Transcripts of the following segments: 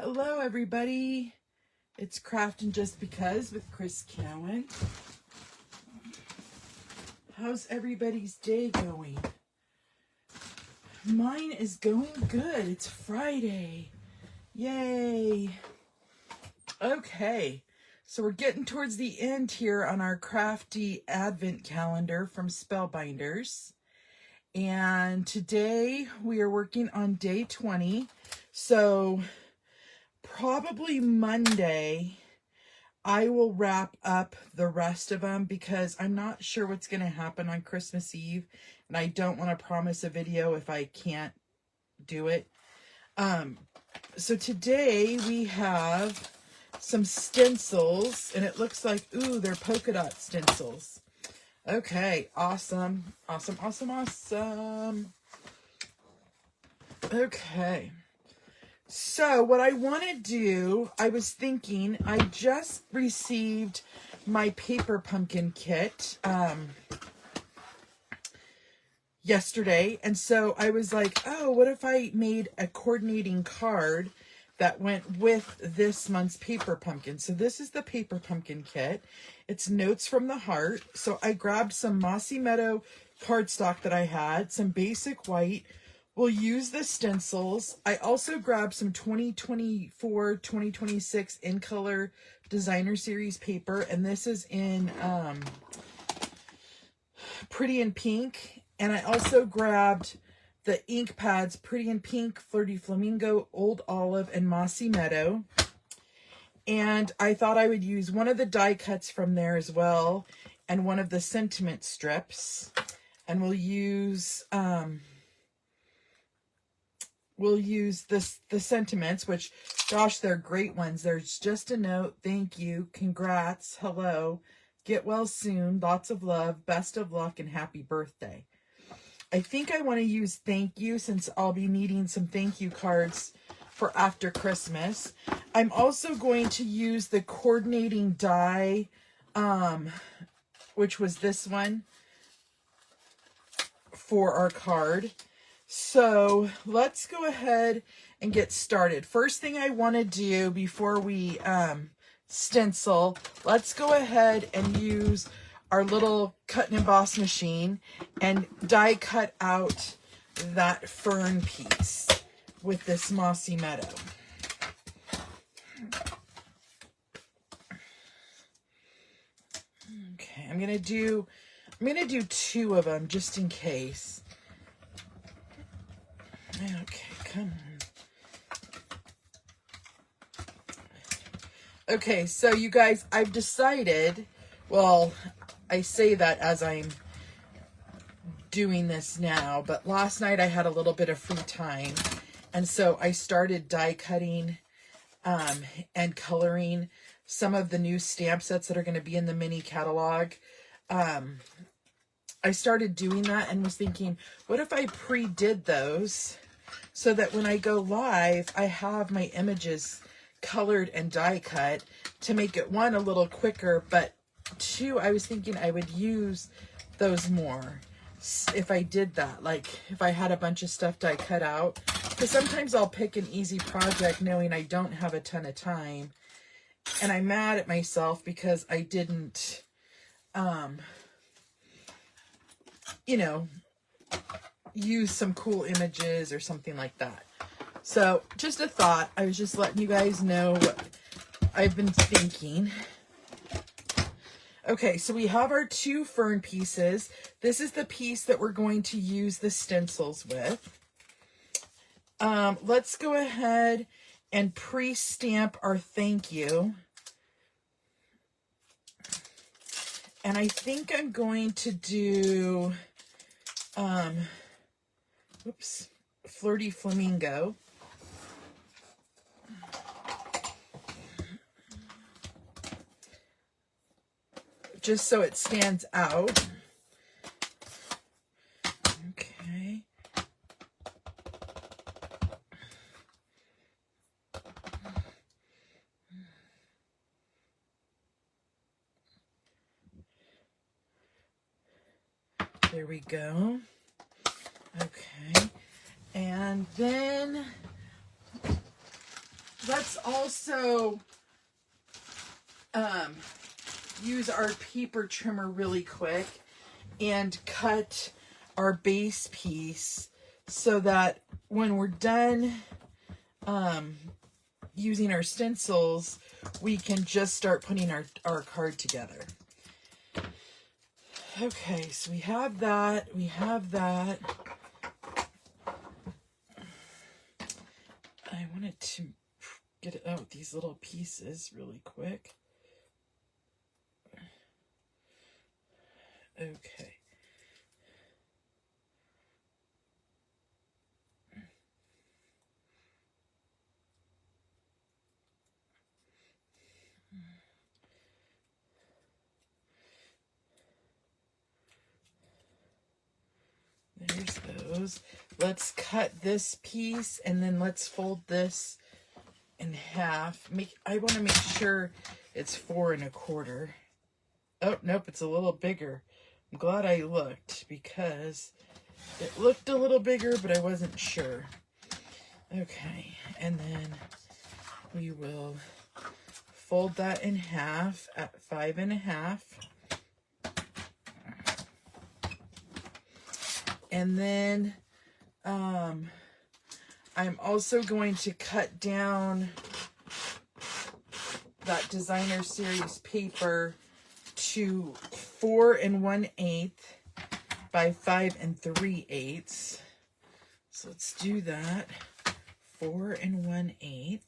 Hello, everybody. It's Craftin' Just Because with Chris Cowan. How's everybody's day going? Mine is going good. It's Friday. Yay. Okay, so we're getting towards the end here on our crafty advent calendar from Spellbinders. And today we are working on day 20. So probably Monday, I will wrap up the rest of them because I'm not sure what's going to happen on Christmas Eve. And I don't want to promise a video if I can't do it. So today we have some stencils, and it looks like, ooh, they're polka dot stencils. Okay, awesome. Okay. So what I want to do, I was thinking, I just received my paper pumpkin kit yesterday. And so I was like, oh, what if I made a coordinating card that went with this month's paper pumpkin? So this is the paper pumpkin kit. It's Notes from the Heart. So I grabbed some Mossy Meadow cardstock that I had, some basic white. We'll use the stencils. I also grabbed some 2024-2026 in color designer series paper, and this is in Pretty in Pink. And I also grabbed the ink pads, Pretty in Pink, Flirty Flamingo, Old Olive, and Mossy Meadow. And I thought I would use one of the die cuts from there as well, and one of the sentiment strips. And we'll use the sentiments, which, gosh, they're great ones. There's just a note, thank you, congrats, hello, get well soon, lots of love, best of luck, and happy birthday. I think I want to use thank you since I'll be needing some thank you cards for after Christmas. I'm also going to use the coordinating die, which was this one, for our card. So let's go ahead and get started. First thing I want to do before we stencil, let's go ahead and use our little cut and emboss machine and die cut out that fern piece with this Mossy Meadow. Okay, I'm gonna do two of them just in case. Okay, come on. Okay, so you guys, I've decided, well, I say that as I'm doing this now, but last night I had a little bit of free time, and so I started die cutting and coloring some of the new stamp sets that are going to be in the mini catalog. I started doing that and was thinking, what if I pre-did those so that when I go live, I have my images colored and die cut to make it, one, a little quicker, but two, I was thinking I would use those more if I did that. Like if I had a bunch of stuff die cut out, because sometimes I'll pick an easy project knowing I don't have a ton of time, and I'm mad at myself because I didn't, use some cool images or something like that. So just a thought. I was just letting you guys know what I've been thinking. Okay, so we have our two fern pieces. This is the piece that we're going to use the stencils with. Let's go ahead and pre-stamp our thank you. And I think I'm going to do, Flirty Flamingo. Just so it stands out. Okay. There we go. Okay. And then let's also use our paper trimmer really quick and cut our base piece so that when we're done using our stencils, we can just start putting our card together. Okay, so we have that. I wanted to get out these little pieces really quick. Okay. There's those. Let's cut this piece and then let's fold this in half. I want to make sure it's 4 1/4. Oh, nope, it's a little bigger. I'm glad I looked because it looked a little bigger, but I wasn't sure. Okay, and then we will fold that in half at 5 1/2. And then I'm also going to cut down that designer series paper to 4 1/8 by 5 3/8. So let's do that. 4 1/8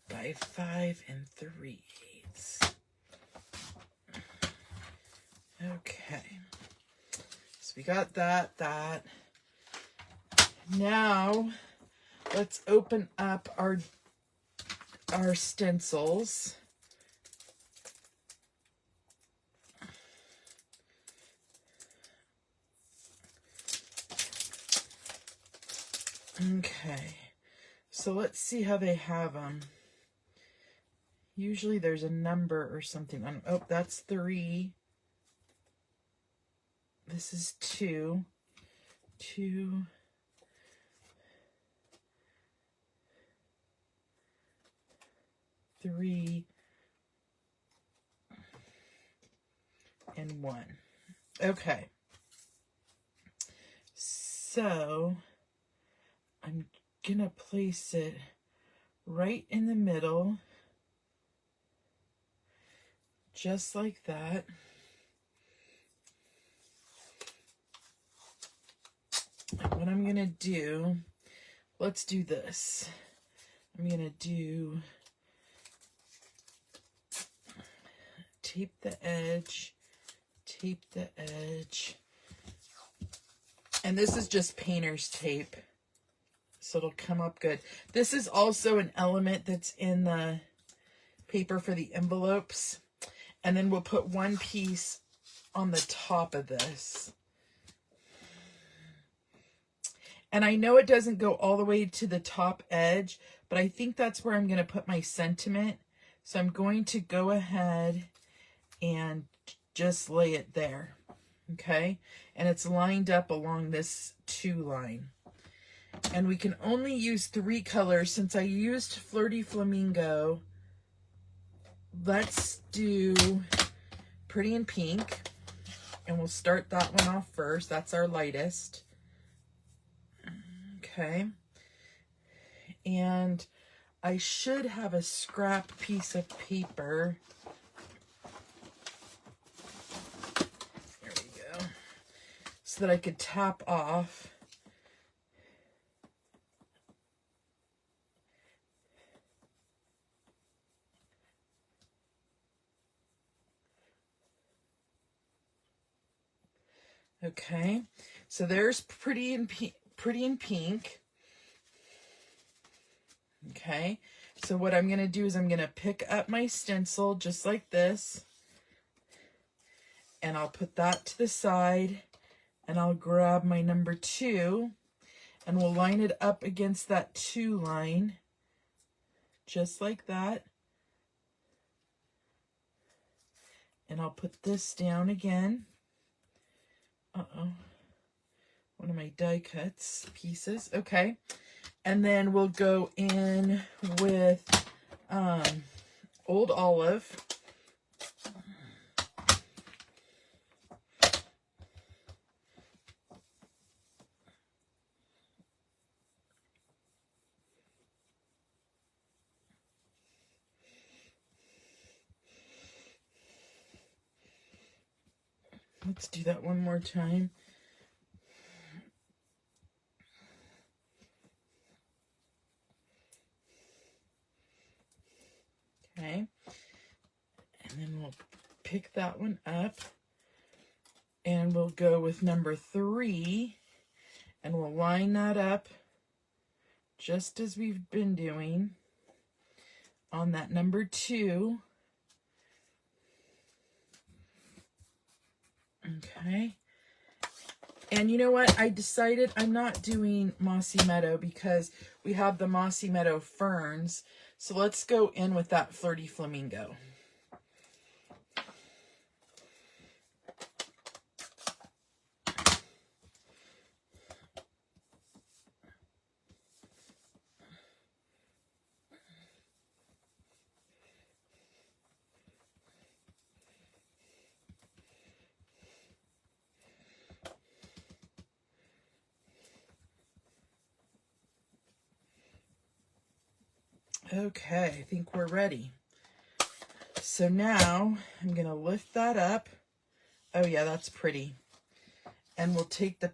by 5 3/8. Okay, so we got that. Now let's open up our stencils. Okay, so let's see how they have them. Usually there's a number or something on. Oh, that's 3. This is 2. 3 and 1. Okay. So I'm gonna place it right in the middle, just like that. And what I'm gonna do, let's do this. I'm gonna do tape the edge, and this is just painter's tape, so it'll come up good. This is also an element that's in the paper for the envelopes, and then we'll put one piece on the top of this. And I know it doesn't go all the way to the top edge, but I think that's where I'm going to put my sentiment. So I'm going to go ahead and just lay it there. Okay? And it's lined up along this 2 line. And we can only use 3 colors. Since I used Flirty Flamingo, let's do Pretty in Pink. And we'll start that one off first. That's our lightest. Okay. And I should have a scrap piece of paper. There we go. So that I could tap off. Okay. So there's Pretty in Pink. Okay, so what I'm going to do is I'm going to pick up my stencil just like this, and I'll put that to the side, and I'll grab my number 2, and we'll line it up against that 2 line, just like that. And I'll put this down again. one of my die cuts pieces. Okay. And then we'll go in with Old Olive. Let's do that one more time. Okay. And then we'll pick that one up. And we'll go with number 3. And we'll line that up just as we've been doing on that number 2. Okay. And you know what? I decided I'm not doing Mossy Meadow because we have the Mossy Meadow ferns. So let's go in with that Flirty Flamingo. Okay, I think we're ready. So now I'm going to lift that up. Oh yeah, that's pretty. And we'll take the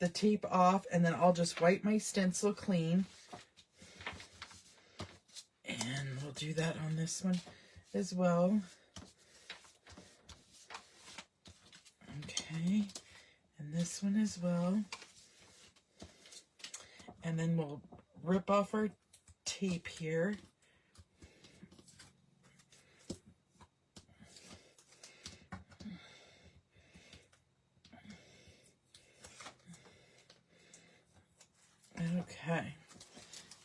tape off, and then I'll just wipe my stencil clean. And we'll do that on this one as well. Okay, and this one as well. And then we'll rip off our tape here. Okay,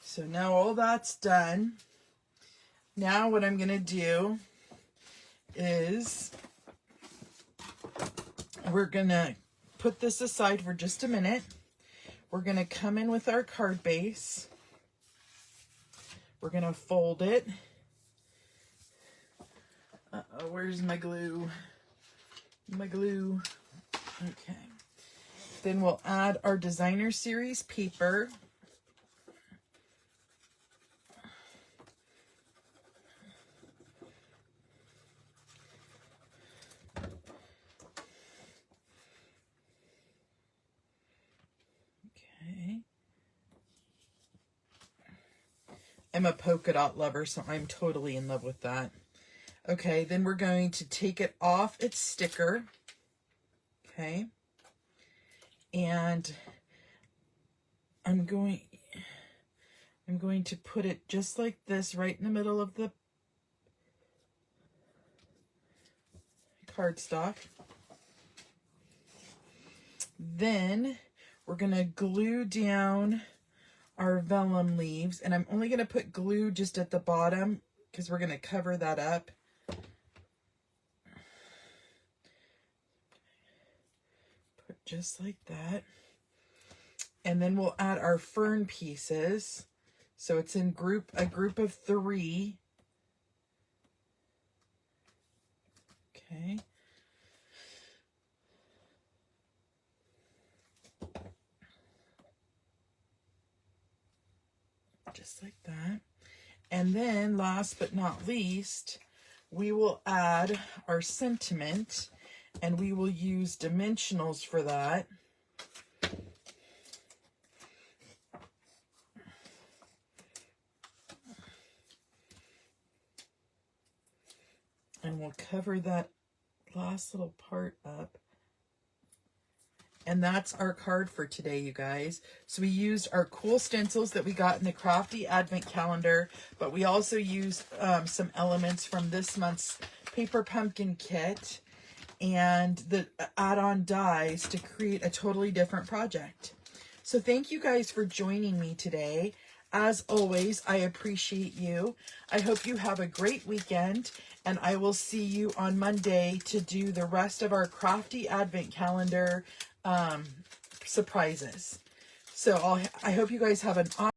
so now all that's done. Now what I'm going to do is we're going to put this aside for just a minute. We're going to come in with our card base. We're going to fold it. Uh-oh, where's my glue? My glue. Okay. Then we'll add our designer series paper. Okay. I'm a polka dot lover, so I'm totally in love with that. Okay, then we're going to take it off its sticker. Okay. And I'm going to put it just like this right in the middle of the cardstock. Then we're going to glue down our vellum leaves, and I'm only going to put glue just at the bottom because we're going to cover that up. Put just like that. And then we'll add our fern pieces. So it's in a group of 3. Okay. Just like that. And then last but not least, we will add our sentiment, and we will use dimensionals for that. And we'll cover that last little part up. And that's our card for today, you guys. So we used our cool stencils that we got in the Crafty Advent Calendar, but we also used some elements from this month's Paper Pumpkin Kit and the add-on dies to create a totally different project. So thank you guys for joining me today. As always, I appreciate you. I hope you have a great weekend, and I will see you on Monday to do the rest of our Crafty Advent Calendar surprises. So I hope you guys have an awesome